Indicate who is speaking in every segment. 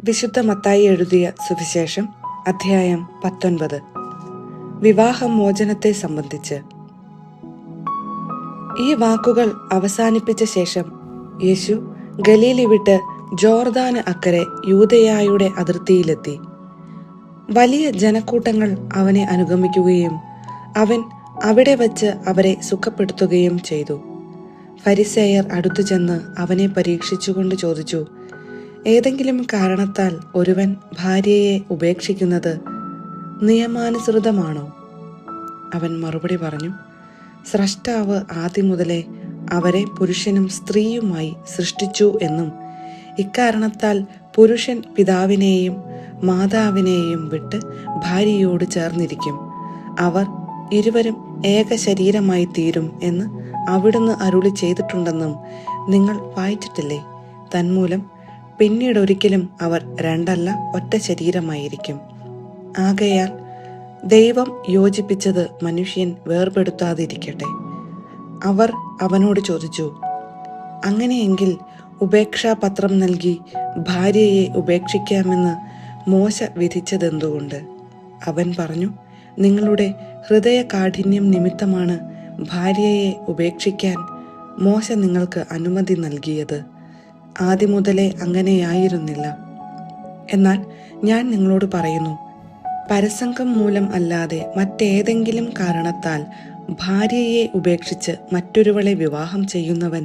Speaker 1: വിശുദ്ധ മത്തായി എഴുതിയ സുവിശേഷം അധ്യായം 19. വിവാഹമോചനത്തെ സംബന്ധിച്ച്. ഈ വാക്കുകൾ അവസാനിപ്പിച്ച ശേഷം യേശു ഗലീലി വിട്ട് ജോർദാന് അക്കരെ യൂദയായുടെ അതിർത്തിയിലെത്തി. വലിയ ജനക്കൂട്ടങ്ങൾ അവനെ അനുഗമിക്കുകയും അവൻ അവിടെ വച്ച് അവരെ സുഖപ്പെടുത്തുകയും ചെയ്തു. ഫരിസേയർ അടുത്തു ചെന്ന് അവനെ പരീക്ഷിച്ചുകൊണ്ട് ചോദിച്ചു, ഏതെങ്കിലും കാരണത്താൽ ഒരുവൻ ഭാര്യയെ ഉപേക്ഷിക്കുന്നത് നിയമാനുസൃതമാണോ? അവൻ മറുപടി പറഞ്ഞു, സ്രഷ്ടാവ് ആദ്യം മുതലേ അവരെ പുരുഷനും സ്ത്രീയുമായി സൃഷ്ടിച്ചു എന്നും ഇക്കാരണത്താൽ പുരുഷൻ പിതാവിനെയും മാതാവിനെയും വിട്ട് ഭാര്യയോട് ചേർന്നിരിക്കും, അവർ ഇരുവരും ഏക ശരീരമായി തീരും എന്ന് അവിടുന്ന് അരുളി ചെയ്തിട്ടുണ്ടെന്നും നിങ്ങൾ വായിച്ചിട്ടില്ലേ? തന്മൂലം പിന്നീടൊരിക്കലും അവർ രണ്ടല്ല ഒറ്റ ശരീരമായിരിക്കും. ആകയാൽ ദൈവം യോജിപ്പിച്ചത് മനുഷ്യൻ വേർപെടുത്താതിരിക്കട്ടെ. അവർ അവനോട് ചോദിച്ചു, അങ്ങനെയെങ്കിൽ ഉപേക്ഷാപത്രം നൽകി ഭാര്യയെ ഉപേക്ഷിക്കാമെന്ന് മോശ വിധിച്ചതെന്തുകൊണ്ട്? അവൻ പറഞ്ഞു, നിങ്ങളുടെ ഹൃദയകാഠിന്യം നിമിത്തമാണ് ഭാര്യയെ ഉപേക്ഷിക്കാൻ മോശ നിങ്ങൾക്ക് അനുമതി നൽകിയത്. ആദ്യം മുതലേ അങ്ങനെയായിരുന്നില്ല. എന്നാൽ ഞാൻ നിങ്ങളോട് പറയുന്നു, പരസംഗം മൂലം അല്ലാതെ മറ്റേതെങ്കിലും കാരണത്താൽ ഭാര്യയെ ഉപേക്ഷിച്ച് മറ്റൊരുവളെ വിവാഹം ചെയ്യുന്നവൻ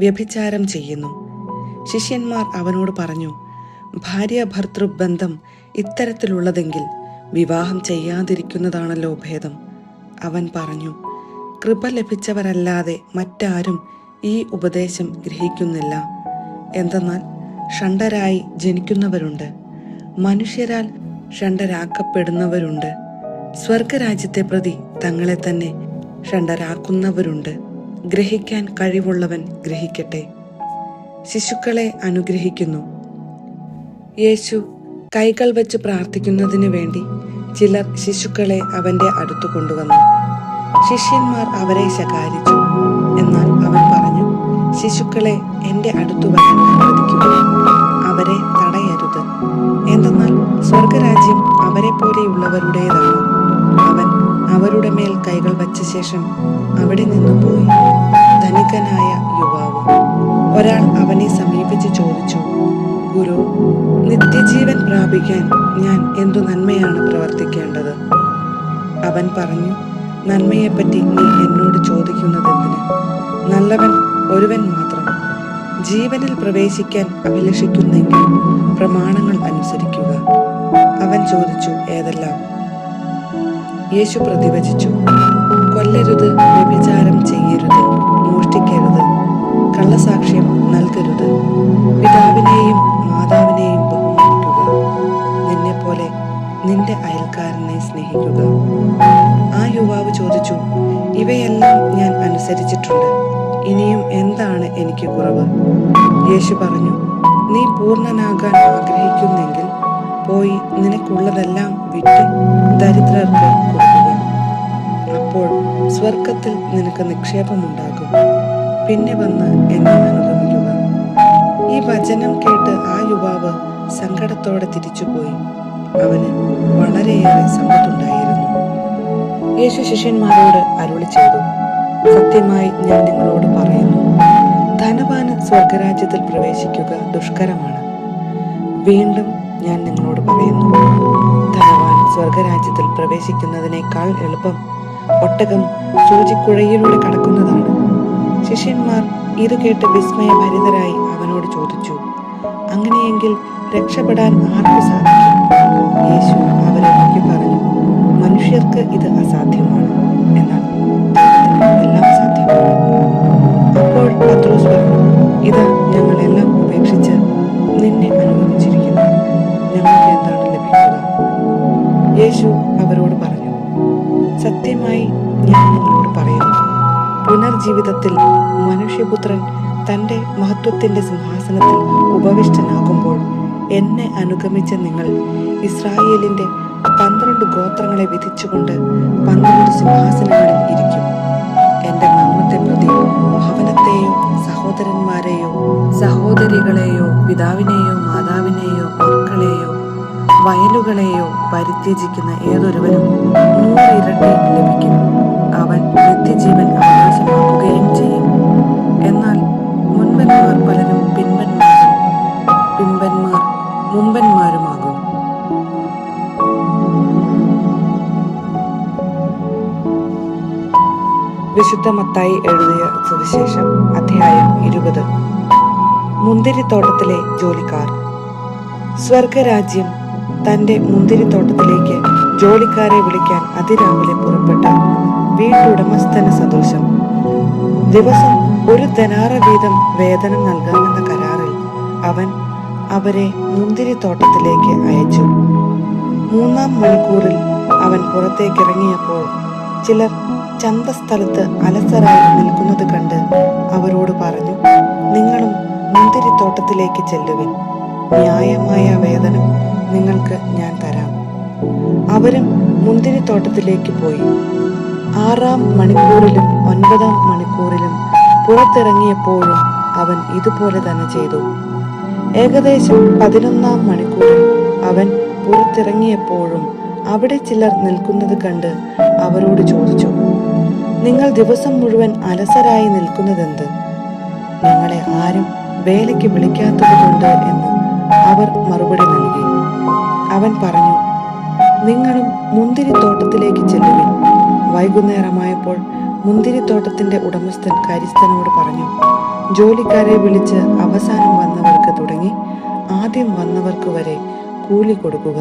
Speaker 1: വ്യഭിചാരം ചെയ്യുന്നു. ശിഷ്യന്മാർ അവനോട് പറഞ്ഞു, ഭാര്യ ഭർതൃബന്ധം ഇത്തരത്തിലുള്ളതെങ്കിൽ വിവാഹം ചെയ്യാതിരിക്കുന്നതാണല്ലോ ഭേദം. അവൻ പറഞ്ഞു, കൃപ ലഭിച്ചവരല്ലാതെ മറ്റാരും ഈ ഉപദേശം ഗ്രഹിക്കുന്നില്ല. എന്തെന്നാൽ ഷണ്ഡരായി ജനിക്കുന്നവരുണ്ട്, മനുഷ്യരാൽ ഷണ്ഡരാക്കപ്പെടുന്നവരുണ്ട്, സ്വർഗരാജ്യത്തെ പ്രതി തങ്ങളെ തന്നെ ഷണ്ഡരാക്കുന്നവരുണ്ട്. ഗ്രഹിക്കാൻ കഴിവുള്ളവൻ ഗ്രഹിക്കട്ടെ. ശിശുക്കളെ അനുഗ്രഹിക്കുന്നു. യേശു കൈകൾ വെച്ച് പ്രാർത്ഥിക്കുന്നതിനു വേണ്ടി ചിലർ ശിശുക്കളെ അവന്റെ അടുത്തു കൊണ്ടുവന്നു. ശിഷ്യന്മാർ അവരെ ശകാരിച്ചു. എന്നാൽ അവൻ പറഞ്ഞു, ശിശുക്കളെ എന്റെ അടുത്തു വരാൻ അനുവദിക്കുക, അവരെ തടയരുത്. എന്തെന്നാൽ സ്വർഗരാജ്യം അവരെ പോലെയുള്ളവരുടേതാണ്. അവൻ അവരുടെ മേൽ കൈകൾ വച്ച ശേഷം അവിടെ നിന്ന് പോയി. ധനികനായ യുവാവ് ഒരാൾ അവനെ സമീപിച്ച് ചോദിച്ചു, ഗുരു, നിത്യജീവൻ പ്രാപിക്കാൻ ഞാൻ എന്തു നന്മയാണ് പ്രവർത്തിക്കേണ്ടത്? അവൻ പറഞ്ഞു, നന്മയെപ്പറ്റി നീ എന്നോട് ചോദിക്കുന്നതെന്തിന്? നല്ലവൻ ഒരുവൻ മാത്രം. ജീവനിൽ പ്രവേശിക്കാൻ അഭിലഷിക്കുന്നെങ്കിൽ പ്രമാണങ്ങൾ അനുസരിക്കുക. അവൻ ചോദിച്ചു, ഏതെല്ലാം? യേശു പ്രതിവചിച്ചു, കൊല്ലരുത്, വ്യഭിചാരം ചെയ്യരുത്, മോഷ്ടിക്കരുത്, കള്ളസാക്ഷ്യം നൽകരുത്, പിതാവിനെയും മാതാവിനെയും ബഹുമാനിക്കുക, നിന്നെപ്പോലെ നിന്റെ അയൽക്കാരനെ സ്നേഹിക്കുക. ആ യുവാവ് ചോദിച്ചു, ഇവയെല്ലാം ഞാൻ അനുസരിച്ചിട്ടുണ്ട്, ഇനിയും എന്താണ് എനിക്ക് കുറവ്? യേശു പറഞ്ഞു, നീ പൂർണ്ണനാകാൻ ആഗ്രഹിക്കുന്നെങ്കിൽ പോയി നിനക്കുള്ളതെല്ലാം വിറ്റ് ദരിദ്രർക്ക് കൊടുക്കുക. അപ്പോൾ സ്വർഗത്തിൽ നിനക്ക് നിക്ഷേപമുണ്ടാകും. പിന്നെ വന്ന് എന്നെ അനുഗമിക്കുക. ഈ വചനം കേട്ട് ആ യുവാവ് സങ്കടത്തോടെ തിരിച്ചുപോയി. അവന് വളരെയേറെ സമ്പത്തുണ്ടായിരുന്നു. യേശു ശിഷ്യന്മാരോട് അരുളി ചെയ്തു, സത്യമായി ഞാൻ നിങ്ങളോട് പറയുന്നു, ധനവാന് സ്വർഗരാജ്യത്തിൽ പ്രവേശിക്കുക ദുഷ്കരമാണ്. വീണ്ടും ഞാൻ നിങ്ങളോട് പറയുന്നു, ധനവാൻ സ്വർഗരാജ്യത്തിൽ പ്രവേശിക്കുന്നതിനേക്കാൾ എളുപ്പം ഒട്ടകം സൂചിക്കുഴയിലൂടെ കടക്കുന്നതാണ്. ശിഷ്യന്മാർ ഇത് കേട്ട് വിസ്മയഭരിതരായി അവനോട് ചോദിച്ചു, അങ്ങനെയെങ്കിൽ രക്ഷപ്പെടാൻ ആർക്ക് സാധിക്കും? യേശു അവരെ നോക്കി പറഞ്ഞു, മനുഷ്യർക്ക് ഇത് അസാധ്യമാണ്, എന്നാൽ എല്ലാം സാധ്യമാണ്. അപ്പോൾ പത്രോസ് പറഞ്ഞു, ഇതാ ഞങ്ങളെല്ലാം ഉപേക്ഷിച്ച് നിന്നെ അനുഗമിച്ചിരിക്കുന്നു, ഞങ്ങൾക്ക് എന്താണ് ലഭിക്കുക? യേശു അവരോട് പറഞ്ഞു, സത്യമായി ഞാൻ നിങ്ങളോട് പറയുന്നു, പുനർജീവിതത്തിൽ മനുഷ്യപുത്രൻ തന്റെ മഹത്വത്തിന്റെ സിംഹാസനത്തിൽ ഉപവിഷ്ടനാകുമ്പോൾ എന്നെ അനുഗമിച്ച നിങ്ങൾ ഇസ്രായേലിന്റെ 12 ഗോത്രങ്ങളെ വിധിച്ചുകൊണ്ട് 12 സിംഹാസനങ്ങളിൽ ഇരിക്കും. എന്റെ നാമത്തെ പ്രതി ഭവനത്തെയോ സഹോദരന്മാരെയോ സഹോദരികളെയോ പിതാവിനെയോ മാതാവിനെയോ വയലുകളെയോ പരിത്യജിക്കുന്ന ഏതൊരുവനും 100 ഇരട്ടി ലഭിക്കും. അവൻ നിത്യജീവൻ അവകാശമാക്കുകയും ചെയ്യും. എന്നാൽ മുൻപന്മാർ പലരും പിൻപന്മാരും, പിൻപന്മാർ മുമ്പന്മാരുമാകും. വിശുദ്ധ മത്തായി എഴുതിയ സുവിശേഷം അധ്യായം 20. മുന്തിരിത്തോട്ടത്തിലെ ജോലിക്കാർ. സ്വർഗരാജ്യം തന്റെ മുന്തിരിത്തോട്ടത്തിലേക്ക് ജോലിക്കാരെ വിളിക്കാൻ അതിരാവിലെ പുറപ്പെട്ട വീട്ടുടമസ്ഥന് സദൃശം. ദിവസം 1 ദനാറ വീതം വേതനം നൽകാമെന്ന കരാറിൽ അവൻ അവരെ മുന്തിരിത്തോട്ടത്തിലേക്ക് അയച്ചു. 3-ാം മണിക്കൂറിൽ അവൻ പുറത്തേക്കിറങ്ങിയപ്പോൾ ചിലർ ചന്തസ്ഥലത്ത് അലസരായി നിൽക്കുന്നത് കണ്ട് അവരോട് പറഞ്ഞു, നിങ്ങളും മുന്തിരിത്തോട്ടത്തിലേക്ക് ചെല്ലുവിൻ, ന്യായമായ വേതനം നിങ്ങൾക്ക് ഞാൻ തരാം. അവരും മുന്തിരിത്തോട്ടത്തിലേക്ക് പോയി. 6-ാം മണിക്കൂറിലും 9-ാം മണിക്കൂറിലും പുറത്തിറങ്ങിയപ്പോഴും അവൻ ഇതുപോലെ തന്നെ ചെയ്തു. ഏകദേശം 11-ാം മണിക്കൂറിൽ അവൻ പുറത്തിറങ്ങിയപ്പോഴും അവിടെ ചിലർ നിൽക്കുന്നത് കണ്ട് അവരോട് ചോദിച്ചു, നിങ്ങൾ ദിവസം മുഴുവൻ അലസരായി നിൽക്കുന്നതെന്ത്? ഞങ്ങളെ ആരും വേലയ്ക്ക് വിളിക്കാത്തത് കൊണ്ട് എന്ന് അവർ മറുപടി നൽകി. അവൻ പറഞ്ഞു, നിങ്ങളും മുന്തിരിത്തോട്ടത്തിലേക്ക് ചെല്ലുവിൻ. വൈകുന്നേരമായപ്പോൾ മുന്തിരിത്തോട്ടത്തിന്റെ ഉടമസ്ഥൻ കാര്യസ്ഥനോട് പറഞ്ഞു, ജോലിക്കാരെ വിളിച്ച് അവസാനം വന്നവർക്ക് തുടങ്ങി ആദ്യം വന്നവർക്ക് വരെ കൂലി കൊടുക്കുക.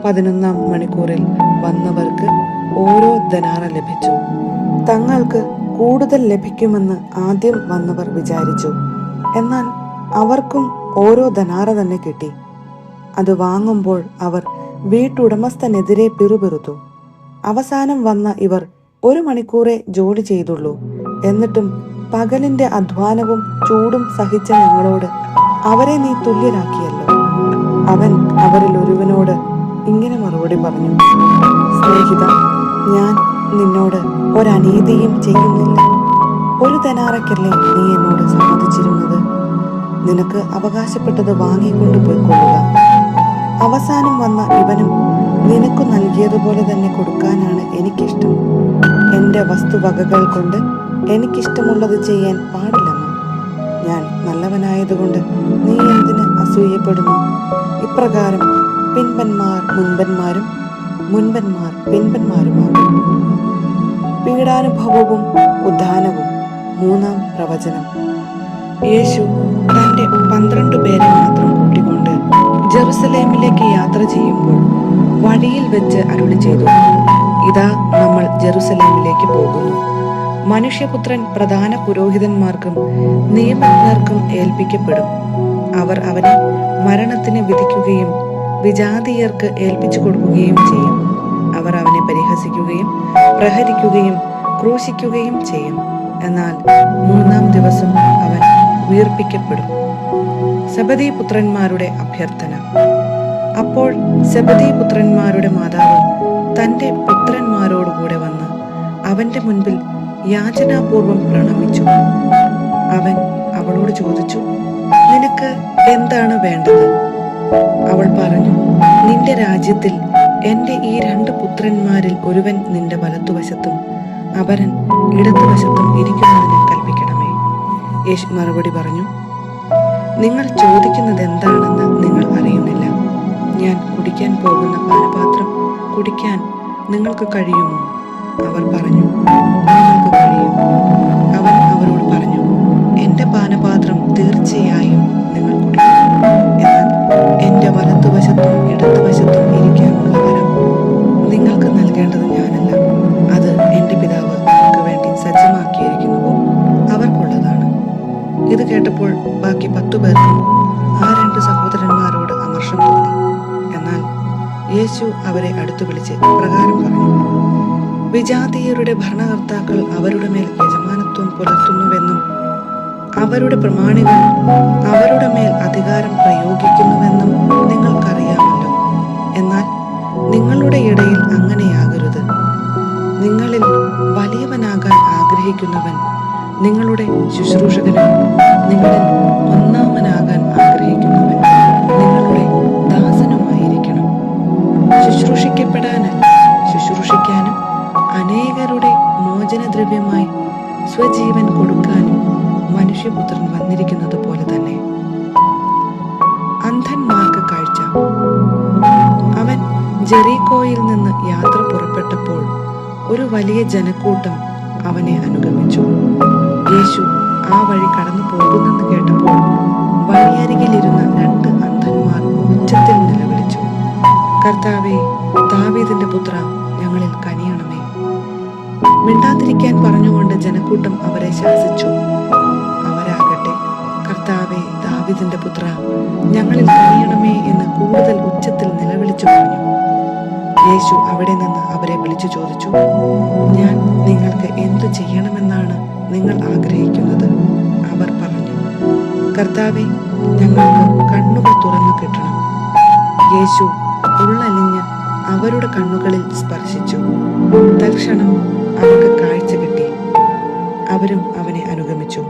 Speaker 1: 11-ാം മണിക്കൂറിൽ വന്നവർക്ക് ഓരോ ദനാറ ലഭിച്ചു. തങ്ങൾക്ക് കൂടുതൽ ലഭിക്കുമെന്ന് ആദ്യം വന്നവർ വിചാരിച്ചു. എന്നാൽ അവർക്കും ഓരോ ദനാറ തന്നെ കിട്ടി. അത് വാങ്ങുമ്പോൾ അവർ വീട്ടുടമസ്ഥനെതിരെ പിറുപിറുത്തു. അവസാനം വന്ന ഇവർ 1 മണിക്കൂറേ ജോലി ചെയ്തുള്ളൂ. എന്നിട്ടും പകലിന്റെ അധ്വാനവും ചൂടും സഹിച്ച ഞങ്ങളോട് അവരെ നീ തുല്യരാക്കിയല്ലോ. അവൻ അവരിൽ ഒരുവനോട് ഇങ്ങനെ മറുപടി പറഞ്ഞു, സ്നേഹിത, ഞാൻ നിന്നോട് ഒരനീതിയും ചെയ്യുന്നില്ല. 1 ദനാറയ്ക്കല്ലേ നീ എന്നോട് സമ്മതിച്ചിരുന്നത്? നിനക്ക് അവകാശപ്പെട്ടത് വാങ്ങിക്കൊണ്ട് പോയിക്കൊള്ളുക. അവസാനം വന്ന ഇവനും നിനക്ക് നൽകിയതുപോലെ തന്നെ കൊടുക്കാനാണ് എനിക്കിഷ്ടം. എൻ്റെ വസ്തുവകകൾ കൊണ്ട് എനിക്കിഷ്ടമുള്ളത് ചെയ്യാൻ പാടില്ലെന്നോ? ഞാൻ നല്ലവനായതുകൊണ്ട് നീ എന്തിന് അസൂയപ്പെടുന്നു? ഇപ്രകാരം പിൻപന്മാർ മുൻപന്മാരും മുൻപന്മാർ പിൻപന്മാരുമാകും. പീഡാനുഭവവും ഉദ്ധാനവും. 3-ാം പ്രവചനം. യേശു തന്റെ 12 പേരെ മാത്രം കൂട്ടിക്കൊണ്ട് ജെറുസലേമിലേക്ക് യാത്ര ചെയ്യുമ്പോൾ വഴിയിൽ വെച്ച് അരുളി ചെയ്തു, ഇതാ നമ്മൾ ജെറുസലേമിലേക്ക് പോകുന്നു. മനുഷ്യപുത്രൻ പ്രധാന പുരോഹിതന്മാർക്കും നിയമജ്ഞർക്കും ഏൽപ്പിക്കപ്പെടും. അവർ അവനെ മരണത്തിന് വിധിക്കുകയും വിജാതീയർക്ക് ഏൽപ്പിച്ചു കൊടുക്കുകയും ചെയ്യും. അവർ അവനെ പരിഹസിക്കുകയും പ്രഹരിക്കുകയും ക്രൂശിക്കുകയും ചെയ്യും. എന്നാൽ 3-ാം ദിവസം അവൻ ഉയിർപ്പിക്കപ്പെടും. സെബദീ പുത്രന്മാരുടെ അഭ്യർത്ഥന. അപ്പോൾ സെബദീ പുത്രന്മാരുടെ മാതാവ് തന്റെ പുത്രന്മാരോടുകൂടെ വന്ന് അവന്റെ മുൻപിൽ യാചനാപൂർവം പ്രണമിച്ചു. അവൻ അവളോട് ചോദിച്ചു, നിനക്ക് എന്താണ് വേണ്ടത്? അവൾ പറഞ്ഞു, നിന്റെ രാജ്യത്തിൽ എന്റെ ഈ 2 പുത്രന്മാരിൽ ഒരുവൻ നിന്റെ വലത്തുവശത്തും അപരൻ ഇടത്തുവശത്തും ഇരിക്കുന്നതിന് കൽപ്പിക്കണമേ. യേശു മറുപടി പറഞ്ഞു, നിങ്ങൾ ചോദിക്കുന്നത് എന്താണെന്ന് നിങ്ങൾ അറിയുന്നില്ല. ഞാൻ കുടിക്കാൻ പോകുന്ന പാനപാത്രം കുടിക്കാൻ നിങ്ങൾക്ക് കഴിയുമോ? അവർ പറഞ്ഞു, നിങ്ങൾക്ക് കഴിയും. അവൻ അവരോട് പറഞ്ഞു, എന്റെ പാനപാത്രം തീർച്ചയായും നിങ്ങൾ കുടിക്കും. എന്നാൽ എന്റെ വലത്തുവശത്തും ഇടത്തുവശത്തും ഇരിക്കാനുള്ള വരം നിങ്ങൾക്ക് നൽകേണ്ടത് ഞാനല്ല, അത് എന്റെ പിതാവ് നിങ്ങൾക്ക് വേണ്ടി സജ്ജമാക്കിയിരിക്കുന്നുവോ അവർക്കുള്ളതാണ്. ഇത് കേട്ടപ്പോൾ ബാക്കി 10 പേർക്കും ആ 2 സഹോദരന്മാരോട് അമർഷം തോന്നി. എന്നാൽ യേശു അവരെ അടുത്തു വിളിച്ച് പ്രകാരം പറഞ്ഞു, വിജാതീയരുടെ ഭരണകർത്താക്കൾ അവരുടെ മേൽ യജമാനത്വം പുലർത്തുന്നുവെന്നും അവരുടെ പ്രമാണികൾ അവരുടെ മേൽ അധികാരം പ്രയോഗിക്കുന്നുവെന്നും നിങ്ങൾക്കറിയാമല്ലോ. എന്നാൽ നിങ്ങളുടെ ഇടയിൽ അങ്ങനെയാകരുത്. നിങ്ങളിൽ വലിയവനാകാൻ ആഗ്രഹിക്കുന്നവൻ നിങ്ങളുടെ ശുശ്രൂഷകനും നിങ്ങളിൽ ഒന്നാമനാകാൻ ആഗ്രഹിക്കുന്നവൻ നിങ്ങളുടെ ദാസനുമായിരിക്കണം. പറഞ്ഞിരിക്കുന്നത് പോലെ തന്നെ. അന്ധന്മാർക്ക് കാഴ്ച. അവൻ ജെറീക്കോയിൽ നിന്ന് യാത്ര പുറപ്പെട്ടപ്പോൾ ഒരു വലിയ ജനക്കൂട്ടം അവനെ അനുഗമിച്ചു. യേശു ആ വഴി കടന്നു പോകുന്നെന്ന് കേട്ടപ്പോൾ വഴിയരികിലിരുന്ന 2 അന്ധന്മാർ ഉച്ചത്തിൽ നിലവിളിച്ചു, കർത്താവേ, ദാവീദിന്റെ പുത്ര, ഞങ്ങളിൽ കനിയണമേ. മിണ്ടാതിരിക്കാൻ പറഞ്ഞുകൊണ്ട് ജനക്കൂട്ടം അവരെ ശാസിച്ചു. അവരാകട്ടെ, കർത്താവേ, ദാവീദിന്റെ പുത്ര, ഞങ്ങളിൽ കനിയണമേ എന്ന് കൂടുതൽ ഉച്ചത്തിൽ നിലവിളിച്ചു പറഞ്ഞു. യേശു അവിടെ നിന്ന് അവരെ വിളിച്ചു ചോദിച്ചു, ഞാൻ നിങ്ങൾക്ക് എന്തു ചെയ്യണമെന്നാണ് നിങ്ങൾ ആഗ്രഹിക്കുന്നത്? അവർ പറഞ്ഞു, കർത്താവേ, ഞങ്ങൾക്ക് കണ്ണുകൾ തുറന്നു കിട്ടണം. യേശു ഉള്ളലിഞ്ഞ് അവരുടെ കണ്ണുകളിൽ സ്പർശിച്ചു. തൽക്ഷണം അവർക്ക് കാഴ്ച കിട്ടി. അവരും അവനെ അനുഗമിച്ചു.